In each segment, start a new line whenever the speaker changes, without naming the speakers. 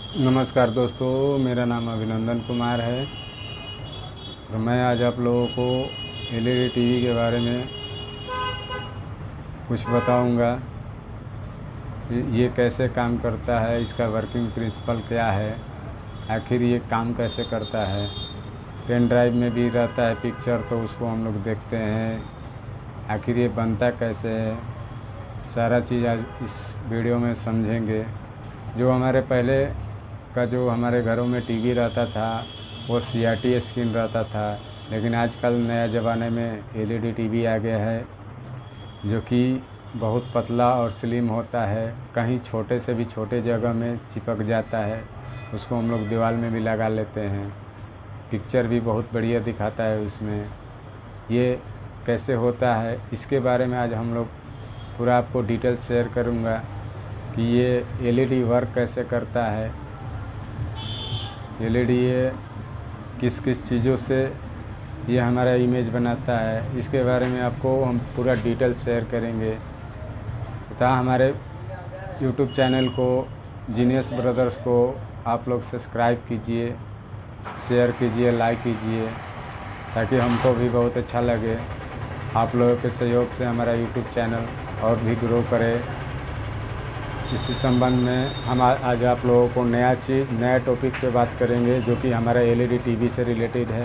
नमस्कार दोस्तों, मेरा नाम अभिनंदन कुमार है और मैं आज आप लोगों को एलईडी टीवी के बारे में कुछ बताऊंगा। ये कैसे काम करता है, इसका वर्किंग प्रिंसिपल क्या है, आखिर ये काम कैसे करता है। पेन ड्राइव में भी रहता है पिक्चर, तो उसको हम लोग देखते हैं। आखिर ये बनता कैसे है, सारा चीज़ आज इस वीडियो में समझेंगे। जो हमारे पहले का जो हमारे घरों में टीवी रहता था वो CRT स्क्रीन रहता था, लेकिन आजकल नया ज़माने में एलईडी टीवी आ गया है जो कि बहुत पतला और स्लिम होता है। कहीं छोटे से भी छोटे जगह में चिपक जाता है, उसको हम लोग दीवार में भी लगा लेते हैं। पिक्चर भी बहुत बढ़िया दिखाता है उसमें। ये कैसे होता है इसके बारे में आज हम लोग पूरा आपको डिटेल शेयर करूँगा कि ये एलईडी वर्क कैसे करता है। एलईडी ये किस किस चीज़ों से ये हमारा इमेज बनाता है, इसके बारे में आपको हम पूरा डिटेल शेयर करेंगे। तथा हमारे यूट्यूब चैनल को जीनियस ब्रदर्स को आप लोग सब्सक्राइब कीजिए, शेयर कीजिए, लाइक कीजिए, ताकि हमको भी बहुत अच्छा लगे। आप लोगों के सहयोग से हमारा यूट्यूब चैनल और भी ग्रो करे। इसी संबंध में हम आज आप लोगों को नया टॉपिक पे बात करेंगे जो कि हमारा एलईडी टीवी से रिलेटेड है।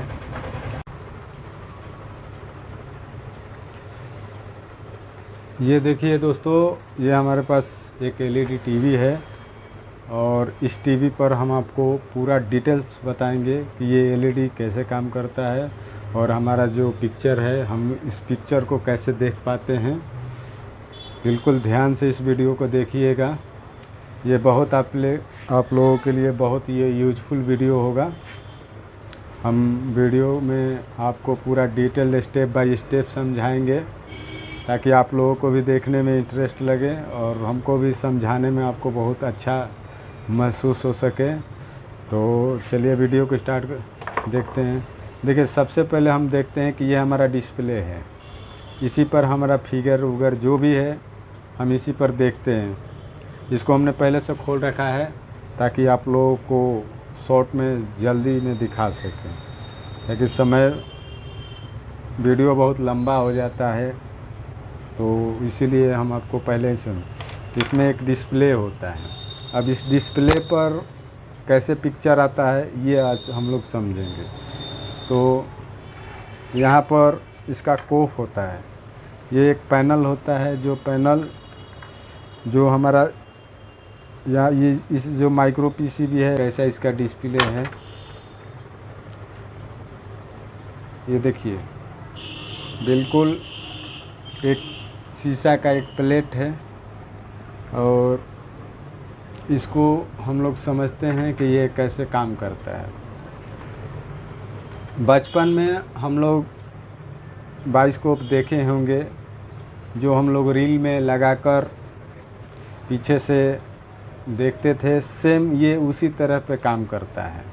ये देखिए दोस्तों, ये हमारे पास एक एलईडी टीवी है और इस टीवी पर हम आपको पूरा डिटेल्स बताएंगे कि ये एलईडी कैसे काम करता है और हमारा जो पिक्चर है हम इस पिक्चर को कैसे देख पाते हैं। बिल्कुल ध्यान से इस वीडियो को देखिएगा। ये बहुत आप लोगों के लिए बहुत ये यूजफुल वीडियो होगा। हम वीडियो में आपको पूरा डिटेल स्टेप बाय स्टेप समझाएंगे ताकि आप लोगों को भी देखने में इंटरेस्ट लगे और हमको भी समझाने में आपको बहुत अच्छा महसूस हो सके। तो चलिए वीडियो को देखते हैं। देखिए, सबसे पहले हम देखते हैं कि ये हमारा डिस्प्ले है। इसी पर हमारा फिगर उगर जो भी है हम इसी पर देखते हैं। इसको हमने पहले से खोल रखा है ताकि आप लोगों को शॉर्ट में जल्दी में दिखा सकें, ताकि समय वीडियो बहुत लंबा हो जाता है, तो इसीलिए हम आपको पहले ही इसमें एक डिस्प्ले होता है। अब इस डिस्प्ले पर कैसे पिक्चर आता है ये आज हम लोग समझेंगे। तो यहाँ पर इसका कोफ होता है, ये एक पैनल होता है। जो पैनल जो हमारा या ये इस जो माइक्रो पीसीबी है, कैसा इसका डिस्प्ले है ये देखिए। बिल्कुल एक शीशा का एक प्लेट है और इसको हम लोग समझते हैं कि ये कैसे काम करता है। बचपन में हम लोग बाइस्कोप देखे होंगे, जो हम लोग रील में लगाकर पीछे से देखते थे। सेम ये उसी तरह पे काम करता है।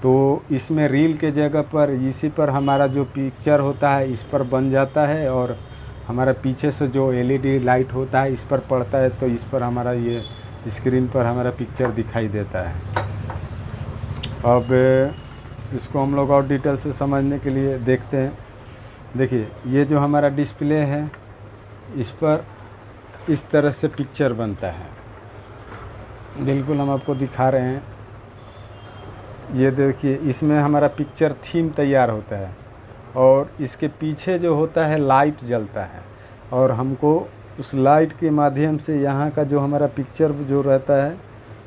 तो इसमें रील के जगह पर इसी पर हमारा जो पिक्चर होता है इस पर बन जाता है और हमारा पीछे से जो एलईडी लाइट होता है इस पर पड़ता है, तो इस पर हमारा ये स्क्रीन पर हमारा पिक्चर दिखाई देता है। अब इसको हम लोग और डिटेल से समझने के लिए देखते हैं। देखिए, ये जो हमारा डिस्प्ले है इस पर इस तरह से पिक्चर बनता है। बिल्कुल हम आपको दिखा रहे हैं। ये देखिए, इसमें हमारा पिक्चर थीम तैयार होता है और इसके पीछे जो होता है लाइट जलता है और हमको उस लाइट के माध्यम से यहाँ का जो हमारा पिक्चर जो रहता है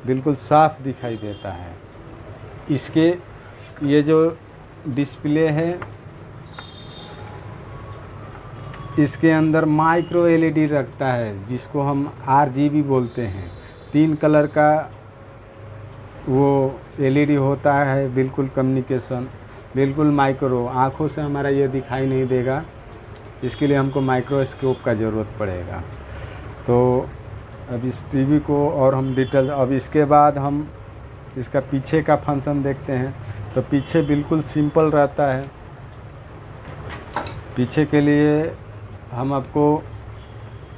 बिल्कुल साफ दिखाई देता है। इसके ये जो डिस्प्ले है इसके अंदर माइक्रो एलईडी रखता है, जिसको हम RGB बोलते हैं। 3 कलर का वो एलईडी होता है, बिल्कुल कम्युनिकेशन, बिल्कुल माइक्रो। आँखों से हमारा ये दिखाई नहीं देगा, इसके लिए हमको माइक्रोस्कोप का ज़रूरत पड़ेगा। तो अब इस टीवी को और हम डिटेल, अब इसके बाद हम इसका पीछे का फंक्शन देखते हैं। तो पीछे बिल्कुल सिंपल रहता है। पीछे के लिए हम आपको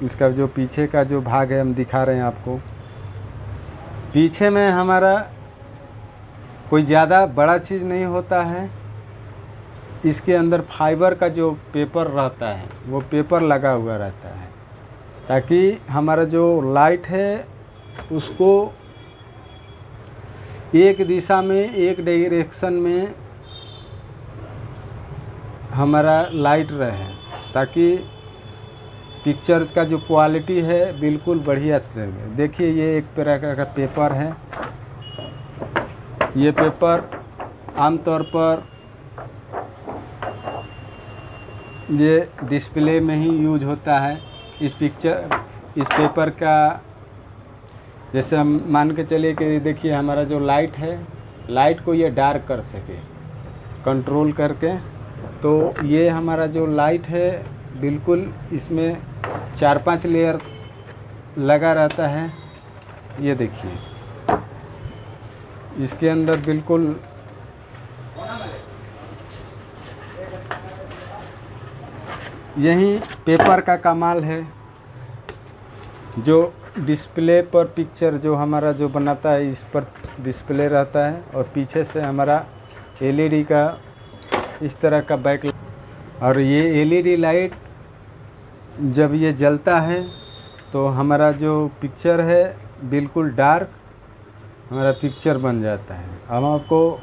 इसका जो पीछे का जो भाग है हम दिखा रहे हैं आपको। पीछे में हमारा कोई ज़्यादा बड़ा चीज़ नहीं होता है। इसके अंदर फाइबर का जो पेपर रहता है वो पेपर लगा हुआ रहता है, ताकि हमारा जो लाइट है उसको एक दिशा में, एक डायरेक्शन में हमारा लाइट रहे, ताकि पिक्चर का जो क्वालिटी है बिल्कुल बढ़िया से रहे। देखिए ये एक प्रकार का पेपर है। ये पेपर आमतौर पर ये डिस्प्ले में ही यूज होता है। इस पेपर का जैसे हम मान के चलिए कि देखिए हमारा जो लाइट है, लाइट को ये डार्क कर सके कंट्रोल करके, तो ये हमारा जो लाइट है बिल्कुल इसमें 4-5 लेयर लगा रहता है। ये देखिए इसके अंदर बिल्कुल यही पेपर का कमाल है। जो डिस्प्ले पर पिक्चर जो हमारा जो बनाता है इस पर डिस्प्ले रहता है, और पीछे से हमारा एलईडी का इस तरह का बैक, और ये एलईडी लाइट जब ये जलता है तो हमारा जो पिक्चर है बिल्कुल डार्क हमारा पिक्चर बन जाता है। हम आपको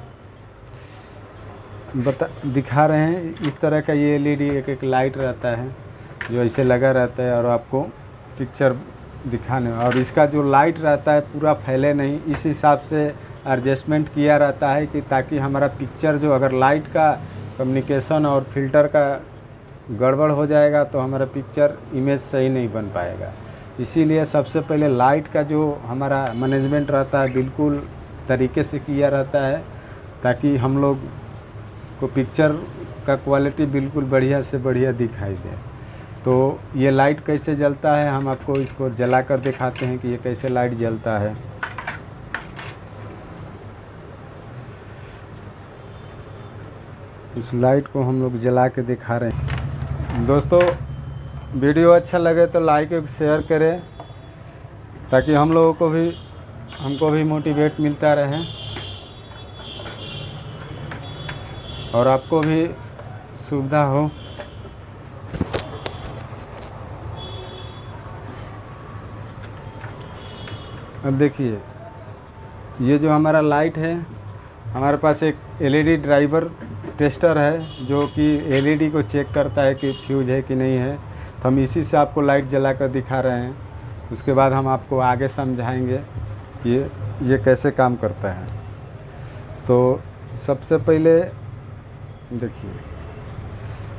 दिखा रहे हैं इस तरह का ये एलईडी एक लाइट रहता है जो ऐसे लगा रहता है और आपको पिक्चर दिखाने, और इसका जो लाइट रहता है पूरा फैले नहीं, इस हिसाब से एडजस्टमेंट किया रहता है कि ताकि हमारा पिक्चर जो अगर लाइट का कम्युनिकेशन और फिल्टर का गड़बड़ हो जाएगा तो हमारा पिक्चर इमेज सही नहीं बन पाएगा। इसीलिए सबसे पहले लाइट का जो हमारा मैनेजमेंट रहता है बिल्कुल तरीके से किया रहता है, ताकि हम लोग को पिक्चर का क्वालिटी बिल्कुल बढ़िया से बढ़िया दिखाई दे। तो ये लाइट कैसे जलता है हम आपको इसको जला कर दिखाते हैं कि ये कैसे लाइट जलता है। इस लाइट को हम लोग जला के दिखा रहे हैं। दोस्तों वीडियो अच्छा लगे तो लाइक और शेयर करें, ताकि हमको भी मोटिवेट मिलता रहे और आपको भी सुविधा हो। अब देखिए ये जो हमारा लाइट है, हमारे पास एक एलईडी ड्राइवर टेस्टर है जो कि एलईडी को चेक करता है कि फ्यूज है कि नहीं है। तो हम इसी से आपको लाइट जला कर दिखा रहे हैं। उसके बाद हम आपको आगे समझाएंगे ये कैसे काम करता है। तो सबसे पहले देखिए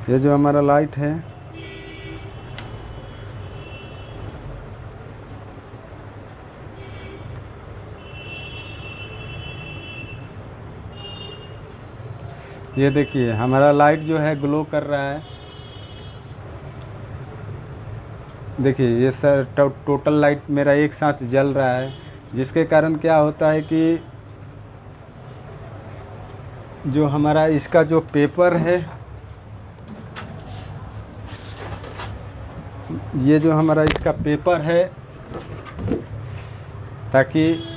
ये जो हमारा लाइट है, ये देखिए हमारा लाइट जो है ग्लो कर रहा है। देखिए ये सर टोटल लाइट मेरा एक साथ जल रहा है, जिसके कारण क्या होता है कि जो हमारा इसका जो पेपर है, ये जो हमारा इसका पेपर है, ताकि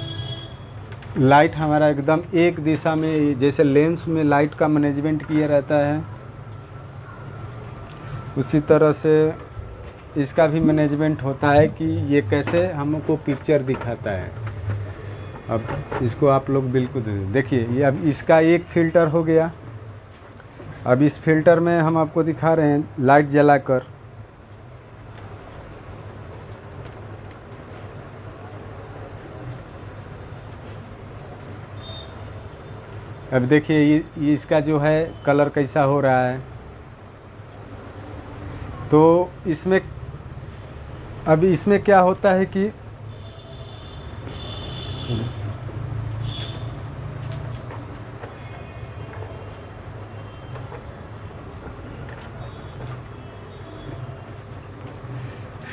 लाइट हमारा एकदम एक दिशा में, जैसे लेंस में लाइट का मैनेजमेंट किया रहता है उसी तरह से इसका भी मैनेजमेंट होता है कि ये कैसे हमको पिक्चर दिखाता है। अब इसको आप लोग बिल्कुल देखिए, ये अब इसका एक फ़िल्टर हो गया। अब इस फिल्टर में हम आपको दिखा रहे हैं लाइट जलाकर। अब देखिए ये इसका जो है कलर कैसा हो रहा है। तो इसमें क्या होता है कि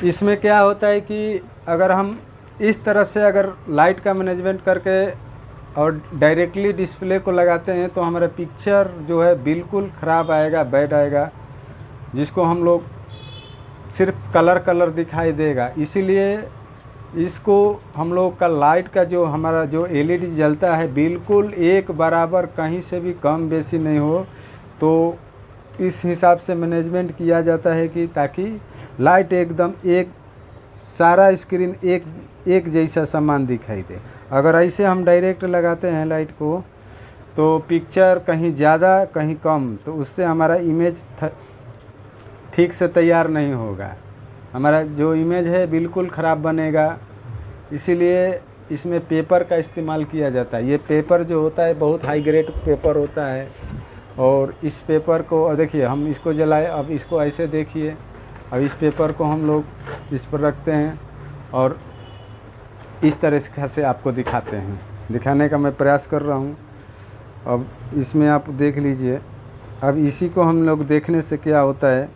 इसमें क्या होता है कि अगर हम इस तरह से अगर लाइट का मैनेजमेंट करके और डायरेक्टली डिस्प्ले को लगाते हैं तो हमारा पिक्चर जो है बिल्कुल ख़राब आएगा, बैड आएगा, जिसको हम लोग सिर्फ कलर दिखाई देगा। इसीलिए इसको हम लोग का लाइट का जो हमारा जो एलईडी जलता है बिल्कुल एक बराबर, कहीं से भी कम बेसी नहीं हो। तो इस हिसाब से मैनेजमेंट किया जाता है कि ताकि लाइट एकदम एक सारा स्क्रीन एक जैसा समान दिखाई दे। अगर ऐसे हम डायरेक्ट लगाते हैं लाइट को तो पिक्चर कहीं ज़्यादा कहीं कम, तो उससे हमारा इमेज ठीक से तैयार नहीं होगा, हमारा जो इमेज है बिल्कुल ख़राब बनेगा। इसीलिए इसमें पेपर का इस्तेमाल किया जाता है। ये पेपर जो होता है बहुत हाई ग्रेड पेपर होता है, और इस पेपर को देखिए हम इसको जलाए, अब इसको ऐसे देखिए, अब इस पेपर को हम लोग इस पर रखते हैं और इस तरह से आपको दिखाते हैं, दिखाने का मैं प्रयास कर रहा हूँ। अब इसमें आप देख लीजिए। अब इसी को हम लोग देखने से क्या होता है,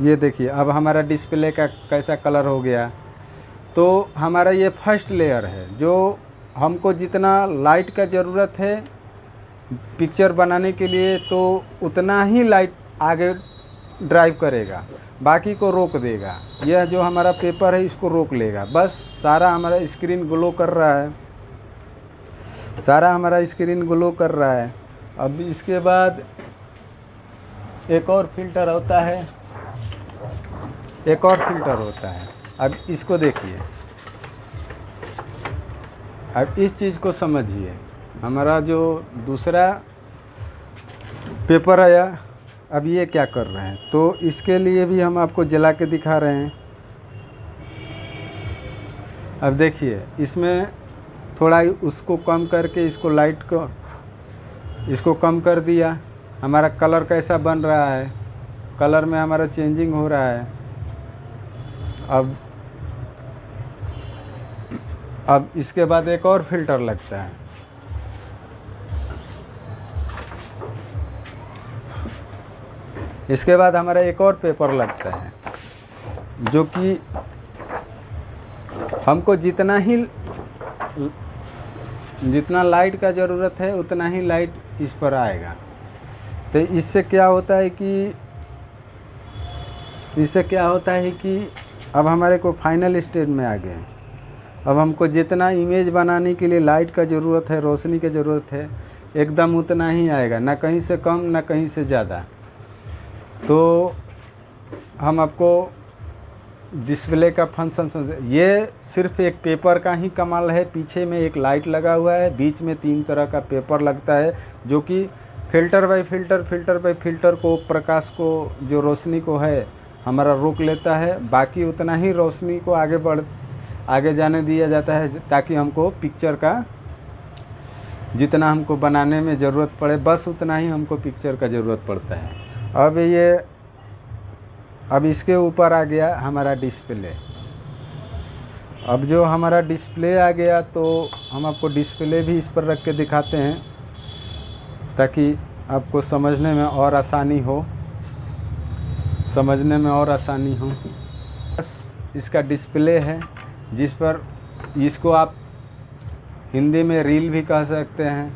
ये देखिए अब हमारा डिस्प्ले का कैसा कलर हो गया। तो हमारा ये फर्स्ट लेयर है, जो हमको जितना लाइट का ज़रूरत है पिक्चर बनाने के लिए तो उतना ही लाइट आगे ड्राइव करेगा, बाकी को रोक देगा। यह जो हमारा पेपर है इसको रोक लेगा। बस सारा हमारा स्क्रीन ग्लो कर रहा है, सारा हमारा स्क्रीन ग्लो कर रहा है। अब इसके बाद एक और फिल्टर होता है, एक और फिल्टर होता है। अब इसको देखिए, अब इस चीज़ को समझिए। हमारा जो दूसरा पेपर आया, अब ये क्या कर रहे हैं, तो इसके लिए भी हम आपको जला के दिखा रहे हैं। अब देखिए इसमें थोड़ा उसको कम करके इसको लाइट को इसको कम कर दिया, हमारा कलर कैसा बन रहा है, कलर में हमारा चेंजिंग हो रहा है। अब इसके बाद एक और फिल्टर लगता है। इसके बाद हमारा एक और पेपर लगता है, जो कि हमको जितना लाइट का ज़रूरत है उतना ही लाइट इस पर आएगा। तो इससे क्या होता है कि अब हमारे को फाइनल स्टेज में आ गए हैं। अब हमको जितना इमेज बनाने के लिए लाइट का ज़रूरत है, रोशनी की ज़रूरत है, एकदम उतना ही आएगा, ना कहीं से कम ना कहीं से ज़्यादा। तो हम आपको डिस्प्ले का फंक्शन, ये सिर्फ एक पेपर का ही कमाल है। पीछे में एक लाइट लगा हुआ है, बीच में 3 तरह का पेपर लगता है, जो कि फिल्टर बाय फिल्टर को, प्रकाश को, जो रोशनी को है हमारा रोक लेता है। बाकी उतना ही रोशनी को आगे जाने दिया जाता है, ताकि हमको पिक्चर का जितना हमको बनाने में ज़रूरत पड़े बस उतना ही हमको पिक्चर का ज़रूरत पड़ता है। अब इसके ऊपर आ गया हमारा डिस्प्ले। अब जो हमारा डिस्प्ले आ गया तो हम आपको डिस्प्ले भी इस पर रख के दिखाते हैं, ताकि आपको समझने में और आसानी हो। बस इसका डिस्प्ले है, जिस पर इसको आप हिंदी में रील भी कह सकते हैं,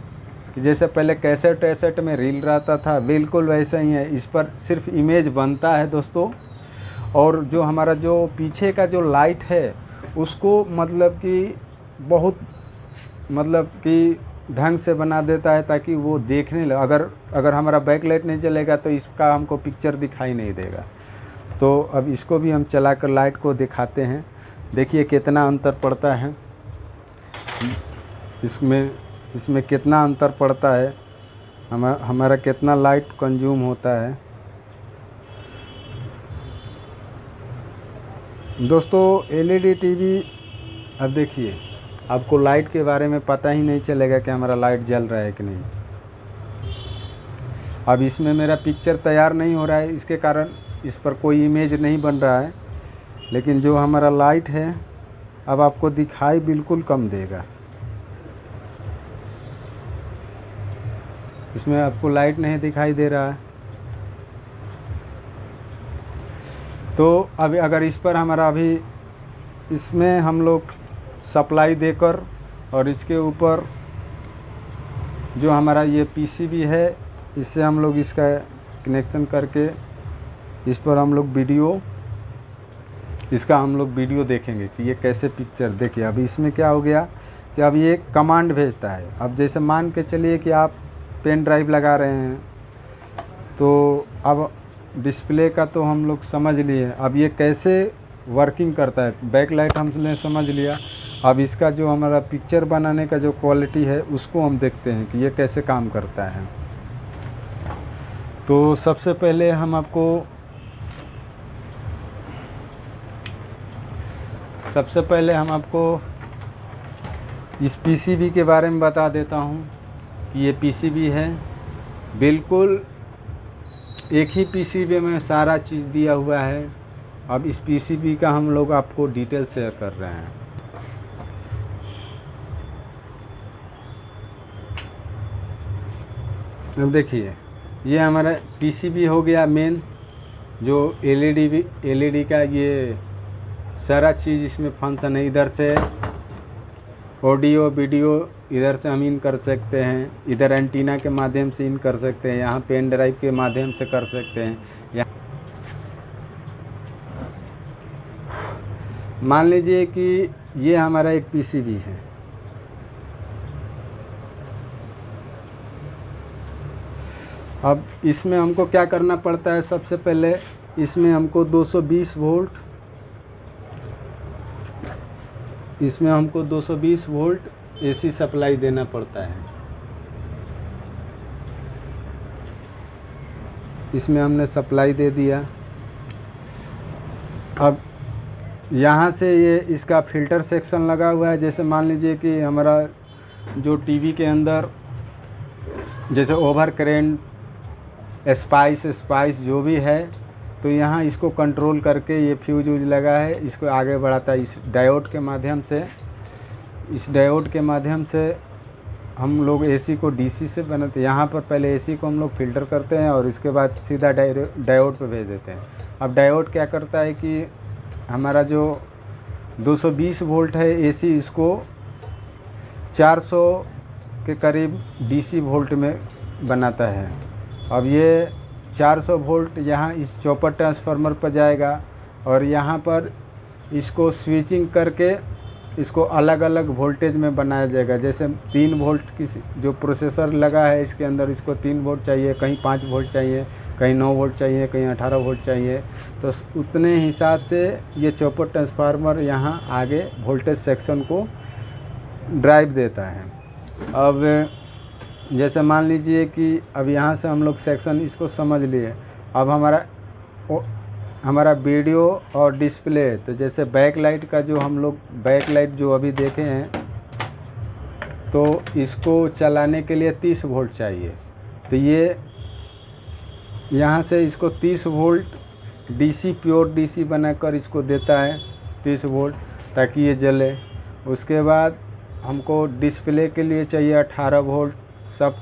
कि जैसे पहले कैसेट में रील रहता था, बिल्कुल वैसा ही है। इस पर सिर्फ इमेज बनता है दोस्तों, और जो हमारा जो पीछे का जो लाइट है उसको बहुत ढंग से बना देता है, ताकि वो देखने लगे। अगर हमारा बैक लाइट नहीं जलेगा तो इसका हमको पिक्चर दिखाई नहीं देगा। तो अब इसको भी हम चलाकर लाइट को दिखाते हैं। देखिए कितना अंतर पड़ता है, इसमें कितना अंतर पड़ता है, हमारा कितना लाइट कंज्यूम होता है। दोस्तों एलईडी टीवी, अब देखिए आपको लाइट के बारे में पता ही नहीं चलेगा कि हमारा लाइट जल रहा है कि नहीं। अब इसमें मेरा पिक्चर तैयार नहीं हो रहा है, इसके कारण इस पर कोई इमेज नहीं बन रहा है। लेकिन जो हमारा लाइट है अब आपको दिखाई बिल्कुल कम देगा। इसमें आपको लाइट नहीं दिखाई दे रहा है। तो अभी अगर इस पर हमारा इसमें हम लोग सप्लाई देकर, और इसके ऊपर जो हमारा ये पीसीबी है, इससे हम लोग इसका कनेक्शन करके इस पर हम लोग इसका हम लोग वीडियो देखेंगे कि ये कैसे पिक्चर। देखिए अभी इसमें क्या हो गया कि अब ये कमांड भेजता है। अब जैसे मान के चलिए कि आप पेन ड्राइव लगा रहे हैं, तो अब डिस्प्ले का तो हम लोग समझ लिए, अब ये कैसे वर्किंग करता है। बैक लाइट हमने समझ लिया, अब इसका जो हमारा पिक्चर बनाने का जो क्वालिटी है उसको हम देखते हैं कि ये कैसे काम करता है। तो सबसे पहले हम आपको इस पीसीबी के बारे में बता देता हूँ कि ये पीसीबी है। बिल्कुल एक ही पीसीबी में सारा चीज़ दिया हुआ है। अब इस पीसीबी का हम लोग आपको डिटेल शेयर कर रहे हैं। अब देखिए ये हमारा पीसीबी हो गया मेन, जो एलईडी का ये सारा चीज़ इसमें फंक्शन है। इधर से ऑडियो वीडियो इधर से हम इन कर सकते हैं, इधर एंटीना के माध्यम से इन कर सकते हैं, यहाँ पेन ड्राइव के माध्यम से कर सकते हैं। मान लीजिए कि ये हमारा एक पीसीबी है। अब इसमें हमको क्या करना पड़ता है, सबसे पहले इसमें हमको 220 वोल्ट एसी सप्लाई देना पड़ता है। इसमें हमने सप्लाई दे दिया। अब यहाँ से ये इसका फ़िल्टर सेक्शन लगा हुआ है। जैसे मान लीजिए कि हमारा जो टीवी के अंदर जैसे ओवर करेंट स्पाइस जो भी है, तो यहाँ इसको कंट्रोल करके ये फ्यूज लगा है, इसको आगे बढ़ाता है। इस डायोड के माध्यम से हम लोग एसी को डीसी से बनाते हैं। यहाँ पर पहले एसी को हम लोग फ़िल्टर करते हैं और इसके बाद सीधा डायोड पे भेज देते हैं। अब डायोड क्या करता है कि हमारा जो 220 वोल्ट है एसी, इसको 400 के करीब डीसी वोल्ट में बनाता है। अब ये 400 वोल्ट यहाँ इस चॉपर ट्रांसफार्मर पर जाएगा और यहाँ पर इसको स्विचिंग करके इसको अलग अलग वोल्टेज में बनाया जाएगा। जैसे 3 वोल्ट की जो प्रोसेसर लगा है इसके अंदर, इसको 3 वोल्ट चाहिए, कहीं 5 वोल्ट चाहिए, कहीं 9 वोल्ट चाहिए, कहीं 18 वोल्ट चाहिए। तो उतने हिसाब से ये चॉपर ट्रांसफार्मर यहाँ आगे वोल्टेज सेक्शन को ड्राइव देता है। अब जैसे मान लीजिए कि अब यहाँ से हम लोग सेक्शन इसको समझ लिए। अब हमारा वीडियो और डिस्प्ले, तो जैसे बैक लाइट का जो हम लोग बैक लाइट जो अभी देखे हैं, तो इसको चलाने के लिए 30 वोल्ट चाहिए। तो ये यहाँ से इसको 30 वोल्ट डीसी प्योर डीसी बनाकर इसको देता है 30 वोल्ट, ताकि ये जले। उसके बाद हमको डिस्प्ले के लिए चाहिए 18 वोल्ट। सब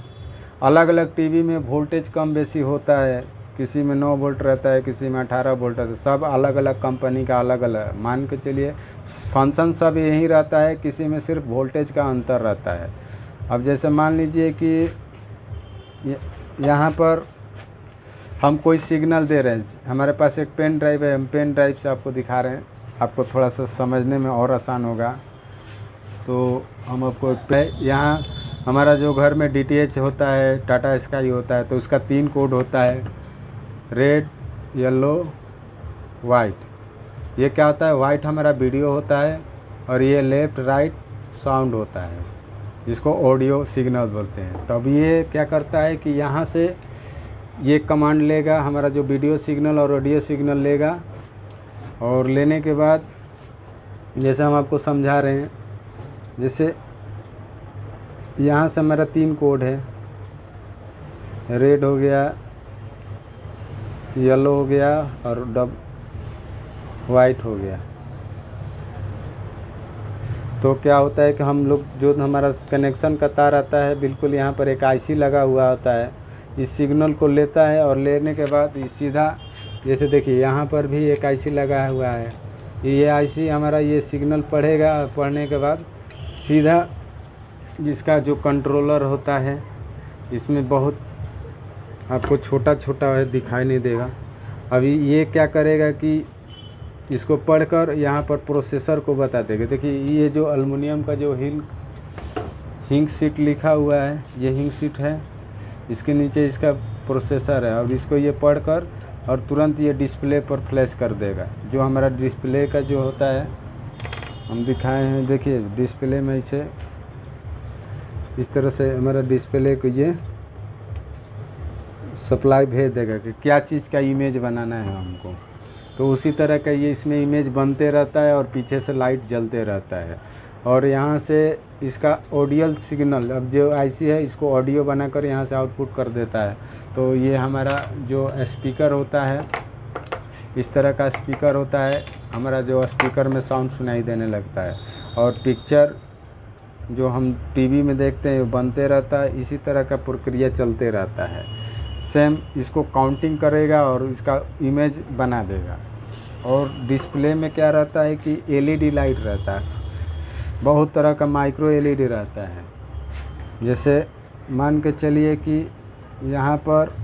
अलग अलग टीवी में वोल्टेज कम बेसी होता है, किसी में 9 वोल्ट रहता है, किसी में 18 वोल्ट रहता है। सब अलग अलग कंपनी का अलग अलग, मान के चलिए फंक्शन सब यही रहता है, किसी में सिर्फ वोल्टेज का अंतर रहता है। अब जैसे मान लीजिए कि यहाँ पर हम कोई सिग्नल दे रहे हैं, हमारे पास एक पेन ड्राइव है, हम पेन ड्राइव से आपको दिखा रहे हैं, आपको थोड़ा सा समझने में और आसान होगा। तो हम आपको यहाँ हमारा जो घर में DTH होता है, टाटा स्काई होता है, तो उसका 3 कोड होता है, रेड, येलो, वाइट। ये क्या होता है, वाइट हमारा वीडियो होता है और ये लेफ़्ट राइट साउंड होता है, जिसको ऑडियो सिग्नल बोलते हैं। तो अब ये क्या करता है कि यहाँ से ये कमांड लेगा, हमारा जो वीडियो सिग्नल और ऑडियो सिग्नल लेगा, और लेने के बाद जैसे हम आपको समझा रहे हैं, जैसे यहाँ से हमारा 3 कोड है, रेड हो गया, येलो हो गया और वाइट हो गया। तो क्या होता है कि हम लोग जो हमारा कनेक्शन का तार आता है, बिल्कुल यहाँ पर एक IC लगा हुआ होता है, इस सिग्नल को लेता है और लेने के बाद सीधा, जैसे देखिए यहाँ पर भी एक IC लगा हुआ है, ये IC हमारा ये सिग्नल पढ़ेगा। पढ़ने के बाद सीधा जिसका जो कंट्रोलर होता है, इसमें बहुत आपको छोटा छोटा है, दिखाई नहीं देगा, अभी ये क्या करेगा कि इसको पढ़कर यहाँ पर प्रोसेसर को बता देगा। देखिए ये जो एल्युमिनियम का जो हिंग सीट लिखा हुआ है, ये हिंग सीट है, इसके नीचे इसका प्रोसेसर है, और इसको ये पढ़कर और तुरंत ये डिस्प्ले पर फ्लैश कर देगा। जो हमारा डिस्प्ले का जो होता है हम दिखाए हैं, देखिए डिस्प्ले में इसे इस तरह से हमारा डिस्प्ले को ये सप्लाई भेज देगा कि क्या चीज़ का इमेज बनाना है हमको। तो उसी तरह का ये इसमें इमेज बनते रहता है और पीछे से लाइट जलते रहता है। और यहाँ से इसका ऑडियल सिग्नल, अब जो आईसी है इसको ऑडियो बनाकर यहाँ से आउटपुट कर देता है। तो ये हमारा जो स्पीकर होता है, इस तरह का स्पीकर होता है हमारा, जो स्पीकर में साउंड सुनाई देने लगता है। और पिक्चर जो हम टीवी में देखते हैं वो बनते रहता है, इसी तरह का प्रक्रिया चलते रहता है। सेम इसको काउंटिंग करेगा और इसका इमेज बना देगा। और डिस्प्ले में क्या रहता है कि एलईडी लाइट रहता है, बहुत तरह का माइक्रो एलईडी रहता है। जैसे मान के चलिए कि यहाँ पर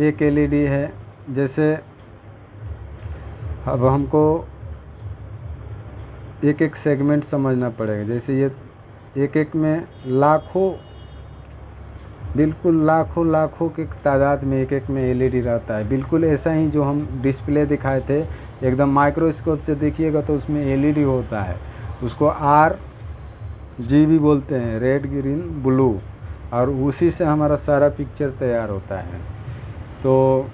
एक एलईडी है, जैसे अब हमको एक एक सेगमेंट समझना पड़ेगा। जैसे ये एक में लाखों, बिल्कुल लाखों के तादाद में एक में एलईडी रहता है। बिल्कुल ऐसा ही जो हम डिस्प्ले दिखाए थे, एकदम माइक्रोस्कोप से देखिएगा तो उसमें एलईडी होता है। उसको RGB बोलते हैं, रेड ग्रीन ब्लू, और उसी से हमारा सारा पिक्चर तैयार होता है। तो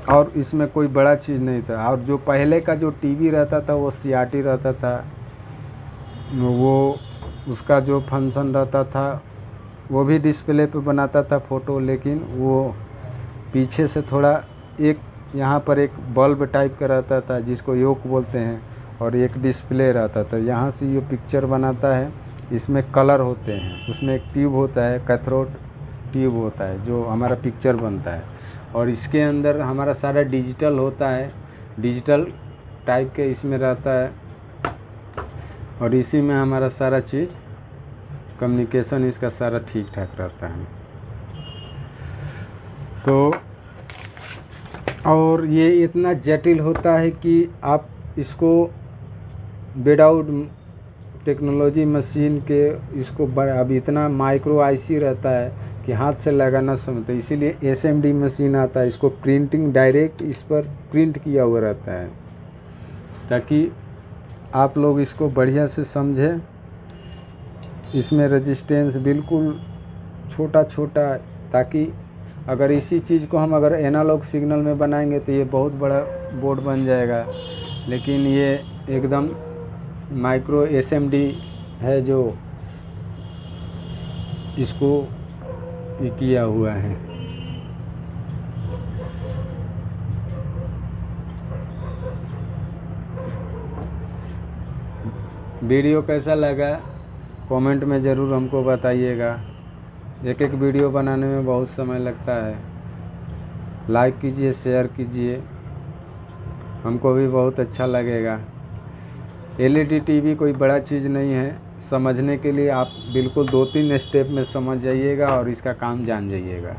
और इसमें कोई बड़ा चीज़ नहीं था। और जो पहले का जो टीवी रहता था वो CRT रहता था, वो उसका जो फंक्शन रहता था वो भी डिस्प्ले पे बनाता था फ़ोटो, लेकिन वो पीछे से थोड़ा एक यहाँ पर एक बल्ब टाइप का रहता था जिसको योक बोलते हैं, और एक डिस्प्ले रहता था। यहाँ से ये पिक्चर बनाता है। इसमें कलर होते हैं, उसमें एक ट्यूब होता है, कैथोड ट्यूब होता है जो हमारा पिक्चर बनता है। और इसके अंदर हमारा सारा डिजिटल होता है, डिजिटल टाइप के इसमें रहता है, और इसी में हमारा सारा चीज़ कम्युनिकेशन इसका सारा ठीक ठाक रहता है। तो और ये इतना जटिल होता है कि आप इसको विदाउट टेक्नोलॉजी मशीन के इसको अब इतना माइक्रो आईसी रहता है कि हाथ से लगाना समझते, इसीलिए SMD मशीन आता है। इसको प्रिंटिंग डायरेक्ट इस पर प्रिंट किया हुआ रहता है, ताकि आप लोग इसको बढ़िया से समझें। इसमें रेजिस्टेंस बिल्कुल छोटा, ताकि अगर इसी चीज़ को हम अगर एनालॉग सिग्नल में बनाएंगे तो ये बहुत बड़ा बोर्ड बन जाएगा, लेकिन ये एकदम माइक्रो SMD है जो इसको ये किया हुआ है। वीडियो कैसा लगा कमेंट में ज़रूर हमको बताइएगा। एक वीडियो बनाने में बहुत समय लगता है। लाइक कीजिए, शेयर कीजिए, हमको भी बहुत अच्छा लगेगा। LED TV कोई बड़ा चीज़ नहीं है, समझने के लिए आप बिल्कुल 2-3 स्टेप में समझ जाइएगा और इसका काम जान जाइएगा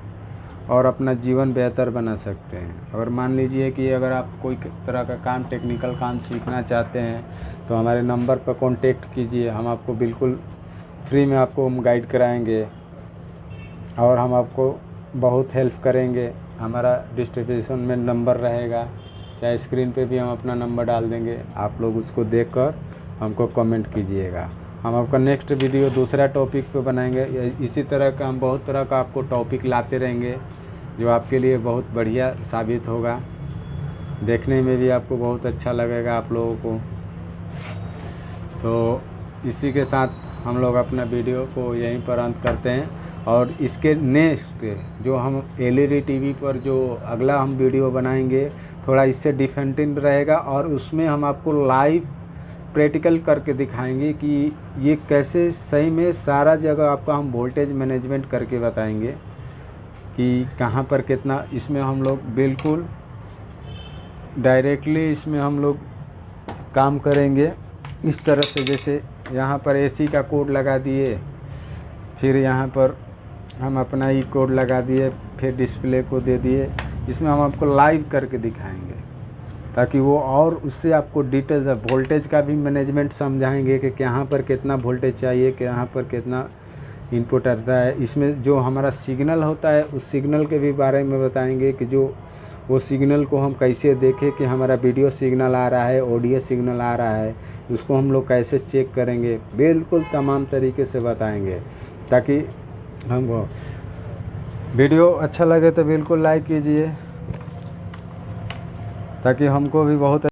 और अपना जीवन बेहतर बना सकते हैं। अगर मान लीजिए कि अगर आप कोई तरह का काम, टेक्निकल काम सीखना चाहते हैं तो हमारे नंबर पर कांटेक्ट कीजिए। हम आपको बिल्कुल फ्री में आपको हम गाइड कराएंगे और हम आपको बहुत हेल्प करेंगे। हमारा डिस्क्रिप्शन में नंबर रहेगा, चाहे स्क्रीन पे भी हम अपना नंबर डाल देंगे, आप लोग उसको देखकर हमको कमेंट कीजिएगा। हम आपका नेक्स्ट वीडियो दूसरा टॉपिक पे बनाएंगे। इसी तरह का हम बहुत तरह का आपको टॉपिक लाते रहेंगे जो आपके लिए बहुत बढ़िया साबित होगा, देखने में भी आपको बहुत अच्छा लगेगा आप लोगों को। तो इसी के साथ हम लोग अपना वीडियो को यहीं पर अंत करते हैं, और इसके नेक्स्ट जो हम LED TV पर जो अगला हम वीडियो बनाएंगे थोड़ा इससे डिफरेंट रहेगा, और उसमें हम आपको लाइव प्रैक्टिकल करके दिखाएंगे कि ये कैसे सही में सारा जगह आपका हम वोल्टेज मैनेजमेंट करके बताएंगे कि कहाँ पर कितना। इसमें हम लोग बिल्कुल डायरेक्टली इसमें हम लोग काम करेंगे इस तरह से। जैसे यहाँ पर AC का कोड लगा दिए, फिर यहाँ पर हम अपना ई कोड लगा दिए, फिर डिस्प्ले को दे दिए। इसमें हम आपको लाइव करके दिखाएंगे ताकि वो और उससे आपको डिटेल्स वोल्टेज का भी मैनेजमेंट समझाएंगे कि कहाँ पर कितना वोल्टेज चाहिए, कहाँ पर कितना इनपुट आता है। इसमें जो हमारा सिग्नल होता है उस सिग्नल के भी बारे में बताएंगे कि जो वो सिग्नल को हम कैसे देखें कि हमारा वीडियो सिग्नल आ रहा है, ऑडियो सिग्नल आ रहा है, उसको हम लोग कैसे चेक करेंगे, बिल्कुल तमाम तरीके से बताएंगे। ताकि हमको वीडियो अच्छा लगे तो बिल्कुल लाइक कीजिए, ताकि हमको भी बहुत